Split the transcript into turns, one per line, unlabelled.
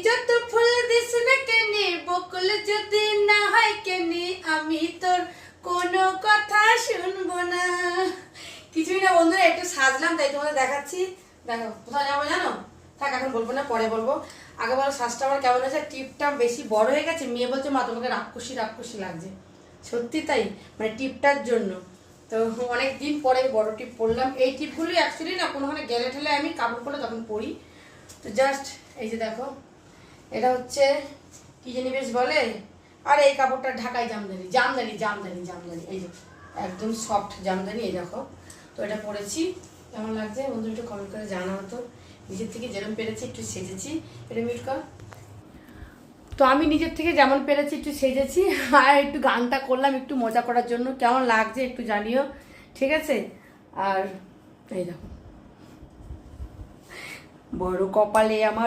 যত ফুল দিস না কেনে, বকুল যদি না হয় কেনে, আমি তোর কোনো কথা শুনবো না। কিছুই না বন্ধুরা, একটু সাজলাম তাই তোমাদের দেখাচ্ছি। দেখো কোথায় যাবো জানো? থাক এখন বলবো না, পরে বলবো। আগে বলো সাজটা আমার কেমন হয়েছে? টিপটা বেশি বড় হয়ে গেছে, মেয়ে বলছে মা তোমাকে রাক্ষসী রাক্ষসী লাগছে। সত্যি তাই, মানে টিপটার জন্য। তো অনেক দিন পরে বড় টিপ পরলাম। এই টিপগুলো অ্যাকচুয়ালি না কোনোখানে গেলে ঠেলে আমি কাপড় পরলে তখন পরি। তো জাস্ট এই যে দেখো, এটা হচ্ছে কি জানি বেশ বলে, আর এই কাপড়টা ঢাকাই জামদানি জামদানি জামদানি জামদানি, এই যে একদম সফট জামদানি। এই দেখো, তো এটা পরেছি, কেমন লাগছে বন্ধু একটু কমেন্ট করে জানাও তো। নিজের থেকে যেরকম পেরেছি একটু সেজেছি। এটা মিউট কর। তো আমি নিজের থেকে যেমন পেরেছি একটু সেজেছি, আর একটু গানটা করলাম একটু মজা করার জন্য। কেমন লাগছে একটু জানিও, ঠিক আছে? আর এই দেখো, বড় কপালে আমার